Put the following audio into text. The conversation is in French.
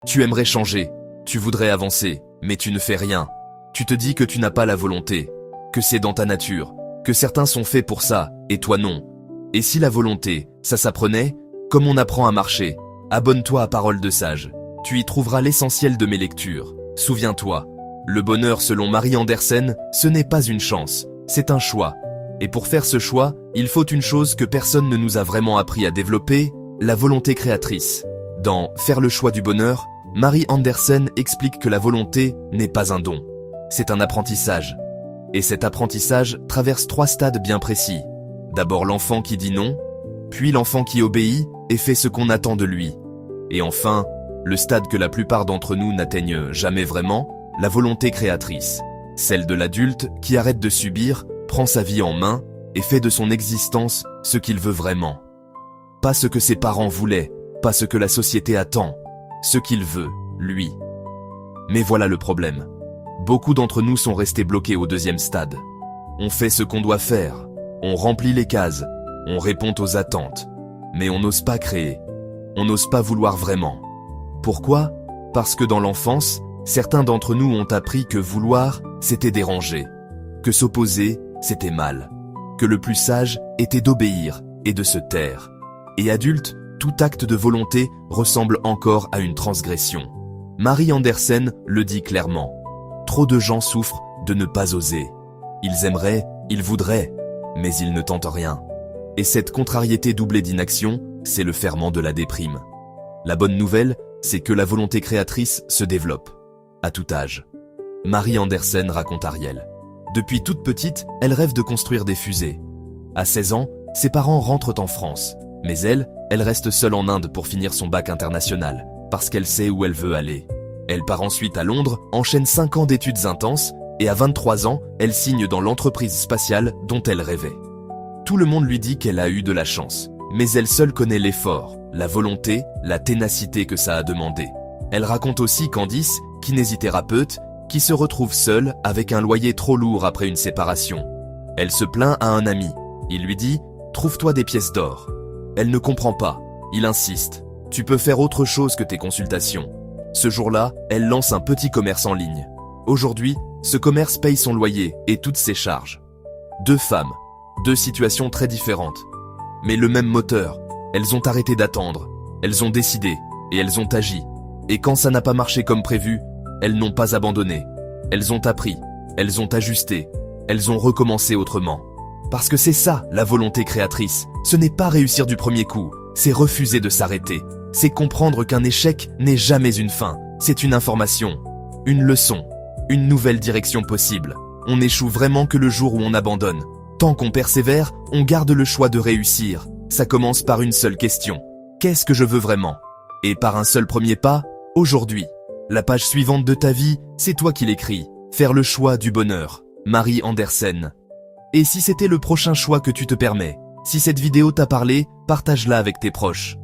Tu aimerais changer, tu voudrais avancer, mais tu ne fais rien. Tu te dis que tu n'as pas la volonté, que c'est dans ta nature, que certains sont faits pour ça, et toi non. Et si la volonté, ça s'apprenait, comme on apprend à marcher, abonne-toi à Parole de Sage. Tu y trouveras l'essentiel de mes lectures. Souviens-toi, le bonheur selon Marie Andersen, ce n'est pas une chance, c'est un choix. Et pour faire ce choix, il faut une chose que personne ne nous a vraiment appris à développer, la volonté créatrice. Dans Faire le choix du bonheur, Marie Andersen explique que la volonté n'est pas un don. C'est un apprentissage. Et cet apprentissage traverse 3 stades bien précis. D'abord l'enfant qui dit non, puis l'enfant qui obéit et fait ce qu'on attend de lui. Et enfin, le stade que la plupart d'entre nous n'atteignent jamais vraiment, la volonté créatrice. Celle de l'adulte qui arrête de subir, prend sa vie en main et fait de son existence ce qu'il veut vraiment. Pas ce que ses parents voulaient, pas ce que la société attend, ce qu'il veut, lui. Mais voilà le problème. Beaucoup d'entre nous sont restés bloqués au 2e stade. On fait ce qu'on doit faire, on remplit les cases, on répond aux attentes, mais on n'ose pas créer, on n'ose pas vouloir vraiment. Pourquoi ? Parce que dans l'enfance, certains d'entre nous ont appris que vouloir, c'était déranger, que s'opposer, c'était mal, que le plus sage était d'obéir et de se taire. Et adulte, tout acte de volonté ressemble encore à une transgression. Marie Andersen le dit clairement. Trop de gens souffrent de ne pas oser. Ils aimeraient, ils voudraient, mais ils ne tentent rien. Et cette contrariété doublée d'inaction, c'est le ferment de la déprime. La bonne nouvelle, c'est que la volonté créatrice se développe, à tout âge. Marie Andersen raconte Ariel. Depuis toute petite, elle rêve de construire des fusées. À 16 ans, ses parents rentrent en France. Mais elle reste seule en Inde pour finir son bac international, parce qu'elle sait où elle veut aller. Elle part ensuite à Londres, enchaîne 5 ans d'études intenses, et à 23 ans, elle signe dans l'entreprise spatiale dont elle rêvait. Tout le monde lui dit qu'elle a eu de la chance, mais elle seule connaît l'effort, la volonté, la ténacité que ça a demandé. Elle raconte aussi Candice, kinésithérapeute, qui se retrouve seule avec un loyer trop lourd après une séparation. Elle se plaint à un ami. Il lui dit « Trouve-toi des pièces d'or ». Elle ne comprend pas. Il insiste. « Tu peux faire autre chose que tes consultations ». Ce jour-là, elle lance un petit commerce en ligne. Aujourd'hui, ce commerce paye son loyer et toutes ses charges. 2 femmes, 2 situations très différentes. Mais le même moteur. Elles ont arrêté d'attendre. Elles ont décidé et elles ont agi. Et quand ça n'a pas marché comme prévu, elles n'ont pas abandonné. Elles ont appris. Elles ont ajusté. Elles ont recommencé autrement. Parce que c'est ça, la volonté créatrice. Ce n'est pas réussir du premier coup, c'est refuser de s'arrêter. C'est comprendre qu'un échec n'est jamais une fin. C'est une information, une leçon, une nouvelle direction possible. On n'échoue vraiment que le jour où on abandonne. Tant qu'on persévère, on garde le choix de réussir. Ça commence par une seule question. Qu'est-ce que je veux vraiment ? Et par un seul premier pas, aujourd'hui. La page suivante de ta vie, c'est toi qui l'écris. Faire le choix du bonheur. Marie Andersen. Et si c'était le prochain choix que tu te permets ? Si cette vidéo t'a parlé, partage-la avec tes proches.